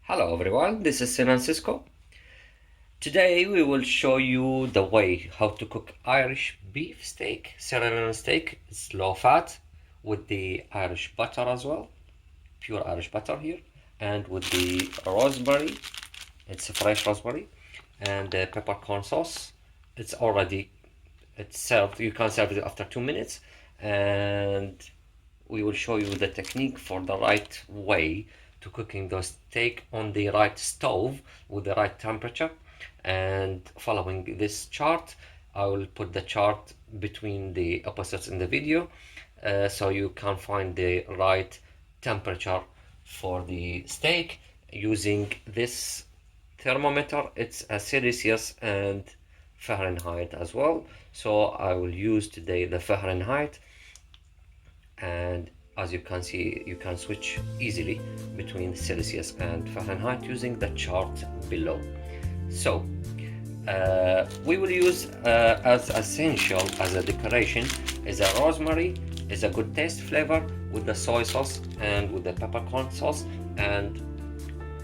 Hello everyone, this is Sinan Cisco. Today we will show you the way how to cook Irish beef steak, sirloin steak. It's low fat with the Irish butter as well, pure Irish butter here, and with the rosemary. It's a fresh rosemary and the peppercorn sauce. It's served. You can serve it after 2 minutes, and we will show you the technique for the right way to cooking the steak on the right stove with the right temperature. And following this chart, I will put the chart between the opposites in the video, so you can find the right temperature for the steak using this thermometer. It's a Celsius and Fahrenheit as well, so I will use today the Fahrenheit. And as you can see, you can switch easily between Celsius and Fahrenheit using the chart below. So we will use as essential as a decoration is a rosemary, is a good taste flavor with the soy sauce and with the peppercorn sauce, and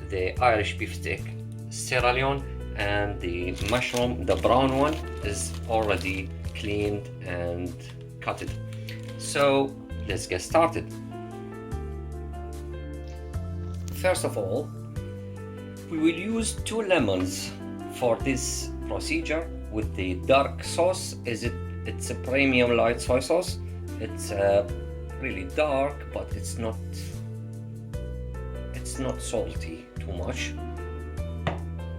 the Irish beef steak sirloin, and the mushroom, the brown one, is already cleaned and cutted. So let's get started. First of all, we will use 2 lemons for this procedure with the dark sauce. It's a premium light soy sauce. It's really dark, but it's not salty too much,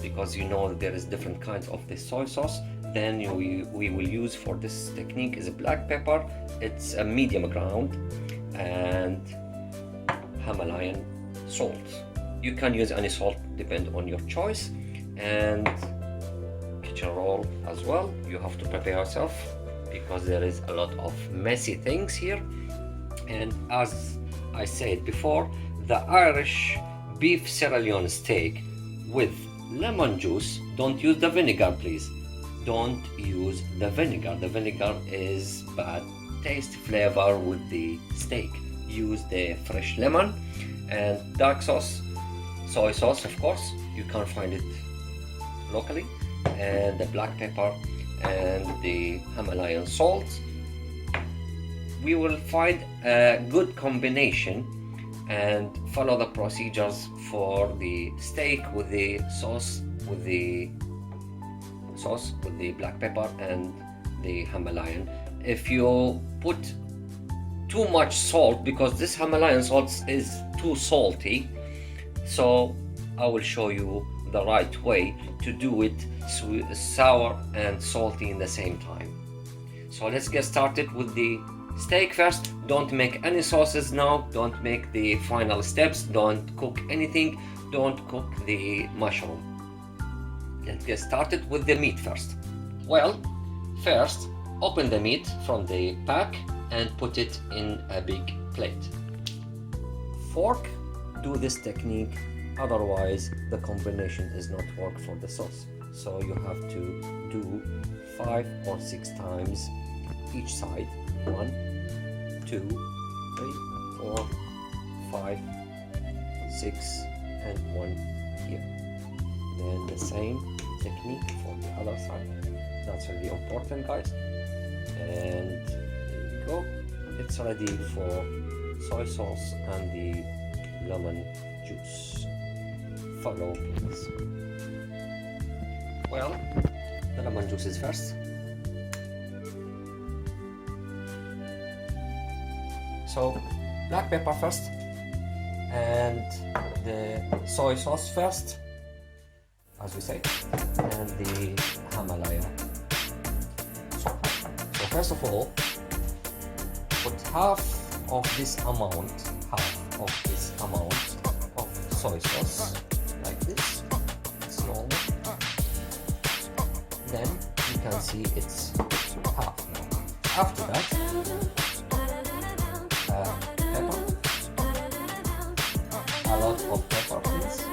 because you know there is different kinds of this soy sauce. Then we will use for this technique is a black pepper. It's a medium ground, and Himalayan salt. You can use any salt, depend on your choice. And kitchen roll as well. You have to prepare yourself because there is a lot of messy things here. And as I said before, the Irish beef sirloin steak with lemon juice. Don't use the vinegar, please. Don't use the vinegar. The vinegar is bad taste flavor with the steak. Use the fresh lemon and dark sauce, soy sauce, of course. You can find it locally, and the black pepper and the Himalayan salt. We will find a good combination and follow the procedures for the steak with the sauce, with the black pepper and the Himalayan. If you put too much salt, because this Himalayan salt is too salty, so I will show you the right way to do it sour and salty in the same time. So let's get started with the steak first. Don't make any sauces now. Don't make the final steps. Don't cook anything. Don't cook the mushroom. Let's get started with the meat first. Well, first open the meat from the pack and put it in a big plate. Fork, do this technique, otherwise the combination is not work for the sauce. So you have to do 5 or 6 times each side. 1, 2, 3, 4, 5, 6, and 1 here. Then the same technique for the other side. That's really important, guys. And there you go. It's ready for soy sauce and the lemon juice. Follow, please. Well, the lemon juice is first. So black pepper first, and the soy sauce first, as we say, and the Himalaya salt. So first of all, put half of this amount of soy sauce, like this. It's normal. Then you can see it's half now. After that, pepper. A lot of pepper, please.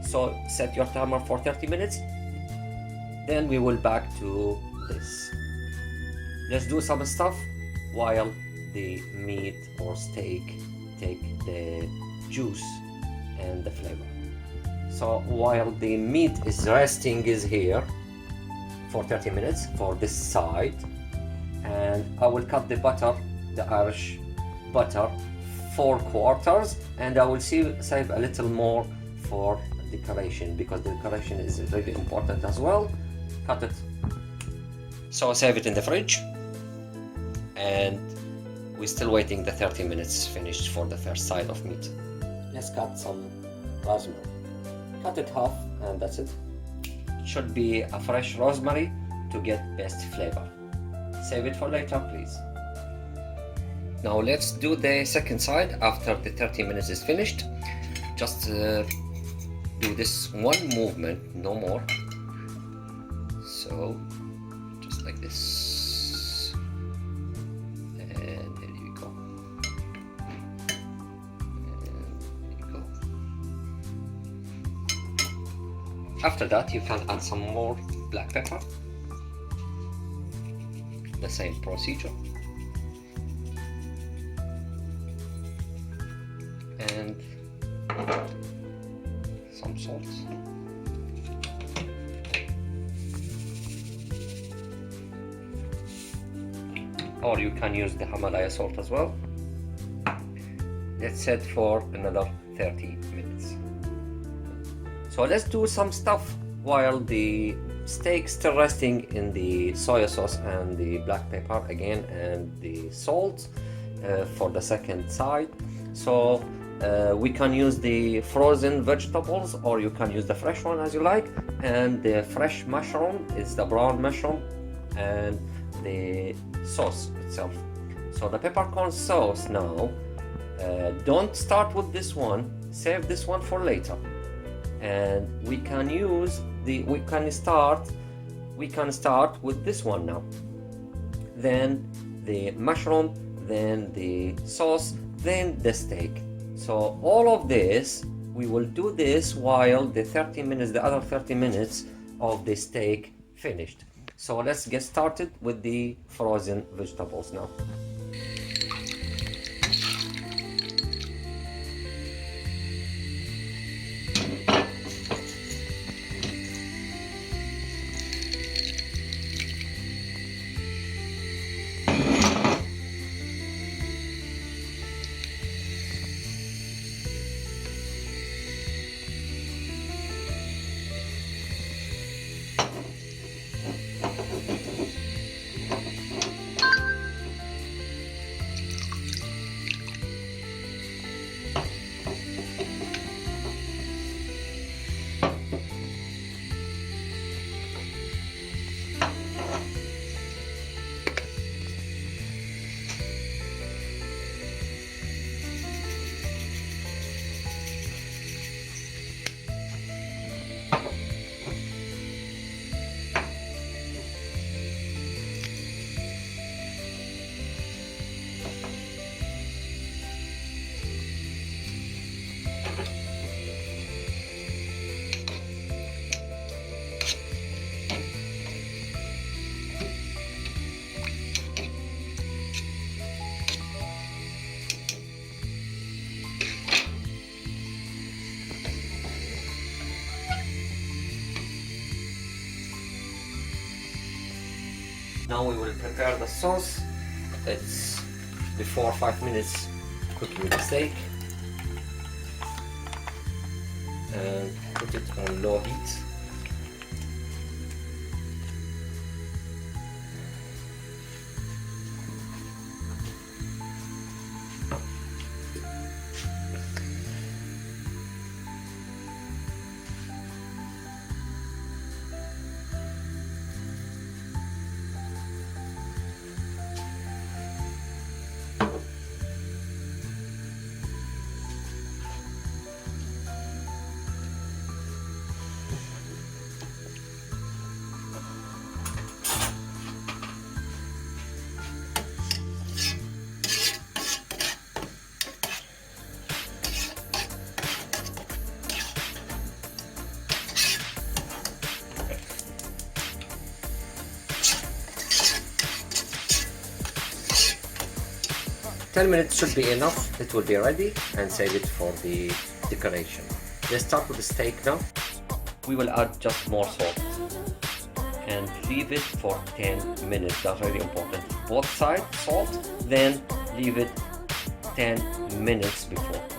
So set your timer for 30 minutes. Then we will back to this. Let's do some stuff while the meat or steak take the juice and the flavor. So while the meat is resting is here for 30 minutes for this side, and I will cut the butter, the Irish butter, 4/4, and I will save a little more for decoration, because the decoration is really important as well. Cut it. So save it in the fridge, and we're still waiting the 30 minutes finished for the first side of meat. Let's cut some rosemary. Cut it half, and that's it. It should be a fresh rosemary to get best flavor. Save it for later, please. Now let's do the second side after the 30 minutes is finished. Just do this one movement, no more. So just like this, and there you go, and there you go. After that you can add some more black pepper. The same procedure, and some salt. Or you can use the Himalaya salt as well. Let's set for another 30 minutes. So let's do some stuff while the steak still resting in the soy sauce and the black pepper again, and the salt for the second side. So we can use the frozen vegetables, or you can use the fresh one as you like. And the fresh mushroom is the brown mushroom, and the sauce itself. So the peppercorn sauce now, don't start with this one, save this one for later. And we can start with this one now. Then the mushroom, then the sauce, then the steak. So all of this, we will do this while the other 30 minutes of the steak finished. So let's get started with the frozen vegetables now. Now we will prepare the sauce. It's before 5 minutes cooking the steak, and put it on low heat. 10 minutes should be enough. It will be ready, and save it for the decoration. Let's start with the steak now. We will add just more salt and leave it for 10 minutes. That's really important. Both sides salt, then leave it 10 minutes before cooking.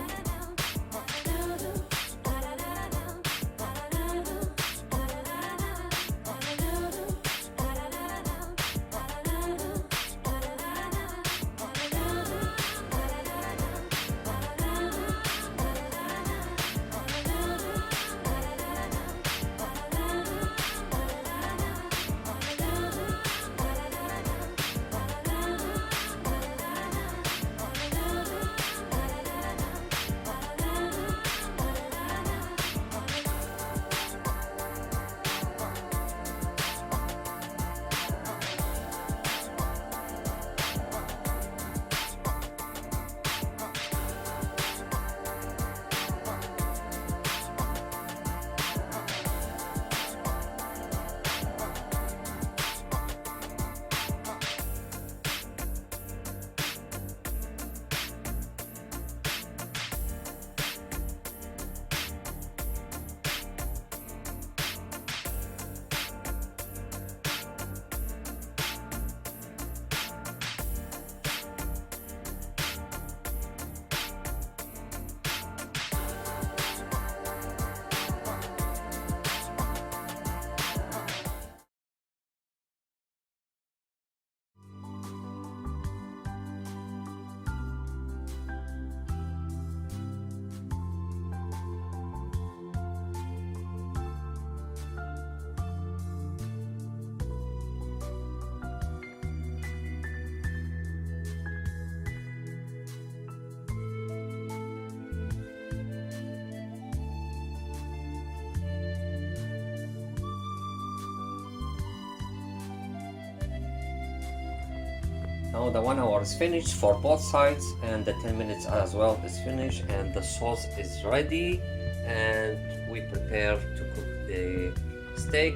Now the 1 hour is finished for both sides, and the 10 minutes as well is finished, and the sauce is ready, and we prepare to cook the steak.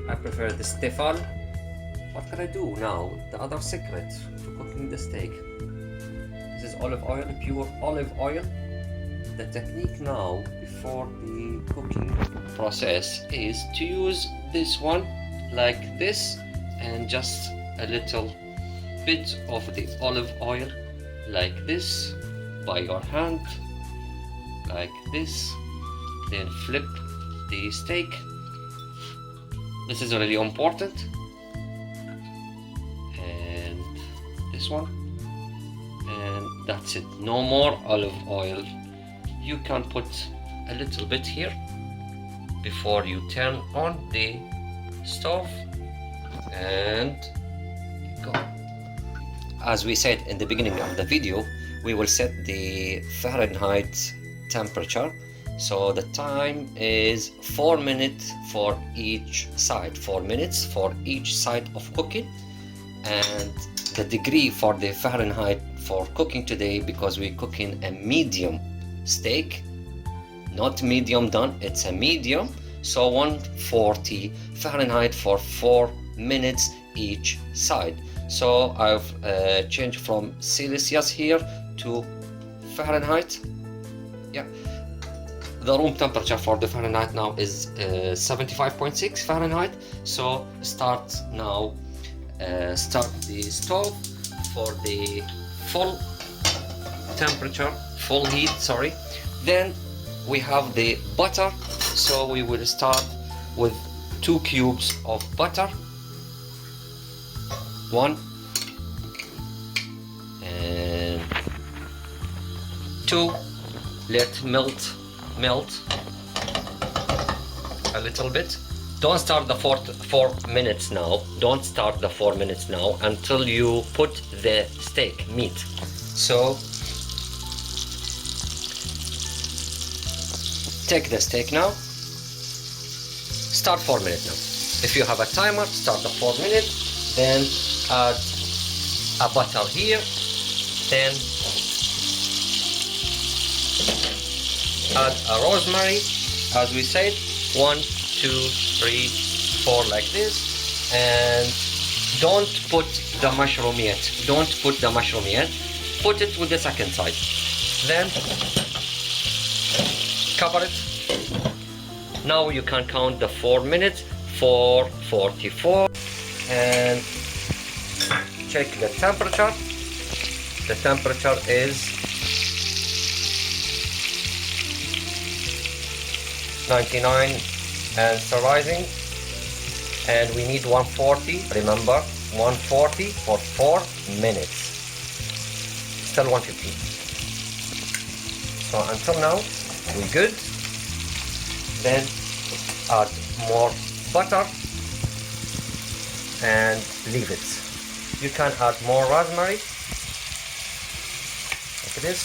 I prefer the stifal. What can I do now? The other secret to cooking the steak. This is olive oil, pure olive oil. The technique now before the cooking process is to use this one like this, and just a little bit of the olive oil like this by your hand, like this, then flip the steak. This is really important. And this one, and that's it. No more olive oil. You can put a little bit here before you turn on the stove, and go. As we said in the beginning of the video, we will set the Fahrenheit temperature. So the time is 4 minutes for each side. 4 minutes for each side of cooking. And the degree for the Fahrenheit for cooking today, because we're cooking a medium steak, not medium done, it's a medium. So 140 Fahrenheit for 4 minutes each side. So I've changed from Celsius here to Fahrenheit. Yeah, the room temperature for the Fahrenheit now is 75.6 Fahrenheit. So start now, start the stove for the full temperature, full heat, sorry. Then we have the butter. So we will start with 2 cubes of butter. 1 and 2. Let melt a little bit. Don't start the 4 minutes now. Don't start the 4 minutes now until you put the steak meat. So take the steak now. Start 4 minutes now. If you have a timer, start the 4 minutes. Then add a butter here, then add a rosemary, as we said, 1, 2, 3, 4 like this, and don't put the mushroom yet. Don't put the mushroom yet. put it with the second side. Then cover it. Now you can count the 4 minutes. 4:44, and check the temperature. The temperature is 99 and still rising, and we need 140. Remember, 140 for 4 minutes. Still 115. So until now we're good. Then add more butter and leave it. You can add more rosemary like this.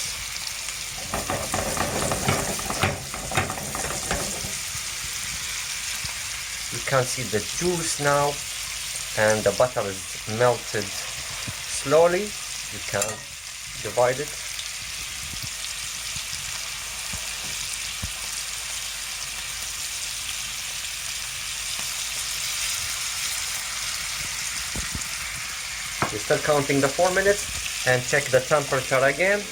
You can see the juice now, and the butter is melted slowly. You can divide it. We're still counting the 4 minutes, and check the temperature again.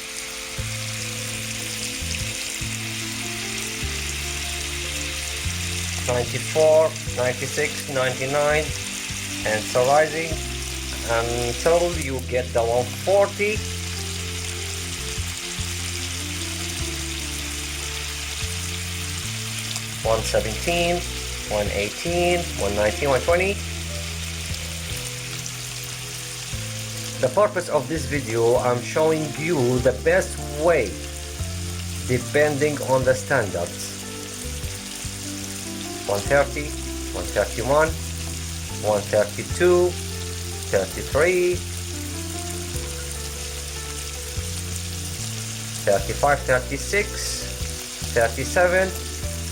"94, 96, 99, and so rising until you get the 140. "117, 118, 119, 120. The purpose of this video, I'm showing you the best way depending on the standards. 130, 131, 132, 33, 35, 36, 37.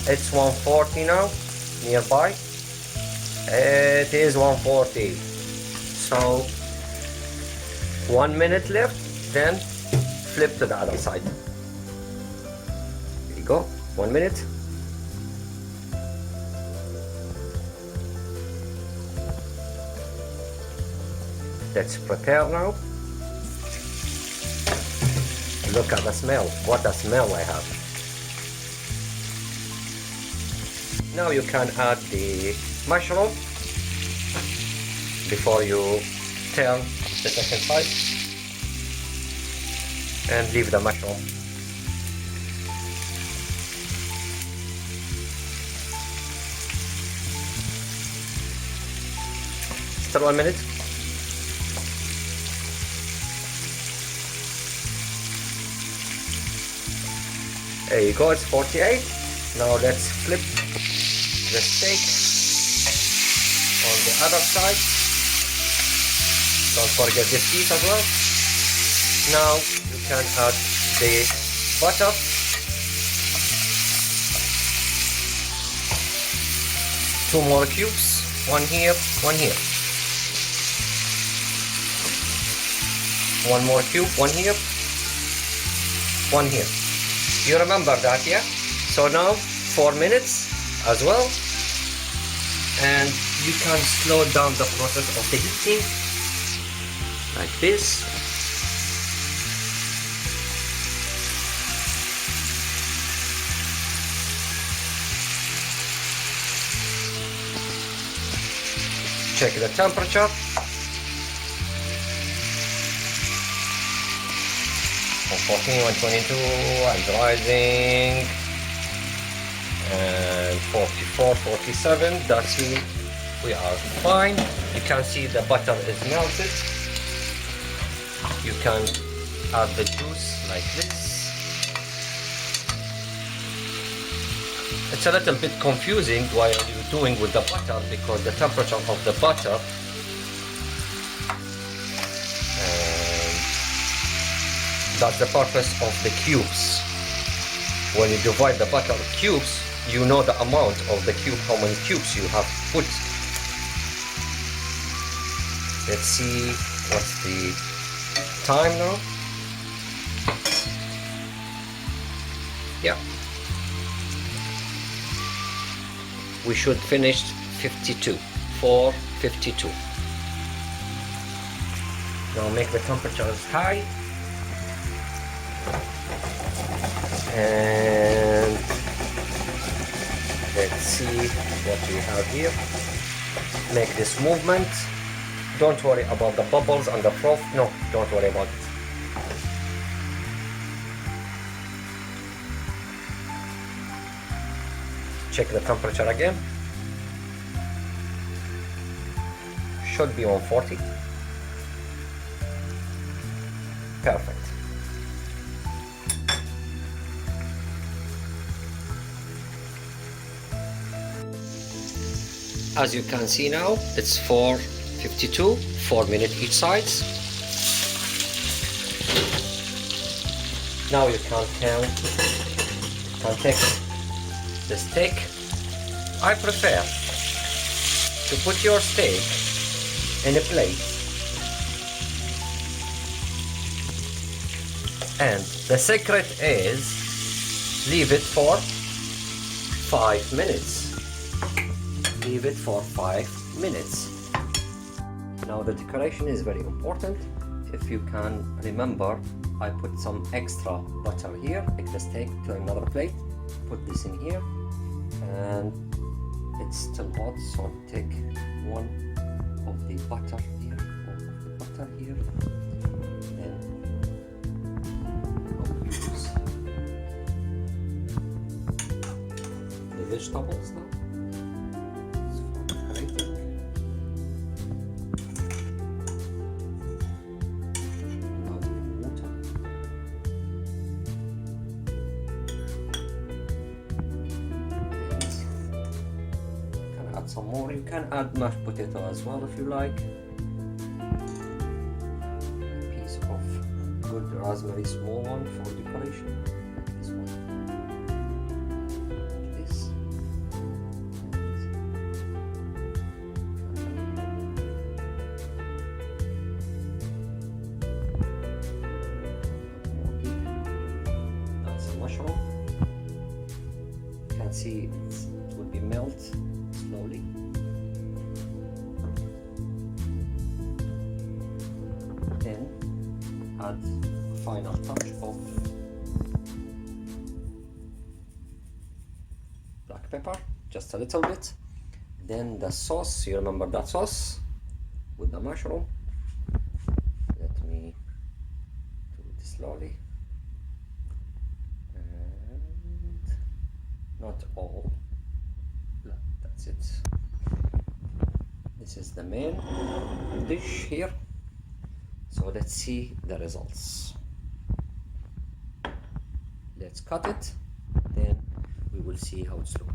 It's 140 now, nearby. It is 140. So 1 minute left, then flip to the other side. There you go, 1 minute. Let's prepare now. Look at the smell. What a smell I have. Now you can add the mushroom before you turn the second side, and leave the mushroom. Still 1 minute. There you go, it's 48. Now let's flip the steak on the other side. Don't forget this piece as well. Now you can add the butter. Two more cubes, one here, one here. One more cube, one here, one here. You remember that, yeah? So now 4 minutes as well, and you can slow down the process of the heating like this. Check the temperature. 114, 122, and rising, and 44, 47. That's it. We are fine. You can see the butter is melted. You can add the juice like this. It's a little bit confusing while you're doing with the butter, because the temperature of the butter that's the purpose of the cubes. When you divide the butter cubes, you know the amount of the cube, how many cubes you have put. Let's see what's the time now. Yeah, we should finish 52, 4:52. Now make the temperature as high. And let's see what we have here. Make this movement. Don't worry about the bubbles and the froth. No, don't worry about it. Check the temperature again. Should be 140. Perfect. As you can see now, it's 4:52, 4 minutes each side. Now you can take the steak. I prefer to put your steak in a plate, and the secret is leave it for 5 minutes. Leave it for 5 minutes. Now the decoration is very important. If you can remember, I put some extra butter here. Take the steak to another plate, put this in here, and it's still hot, so take one of the butter here, and I'll use the vegetables now. Some more. You can add mashed potato as well if you like. A piece of good raspberry, small one for decoration. This one. This. That's a mushroom. You can see it will be melt slowly. Then add a final touch of black pepper, just a little bit. Then the sauce, you remember that sauce with the mushroom. Let me do it slowly. And not all. That's it. This is the main dish here. So let's see the results. Let's cut it, then we will see how it's looking.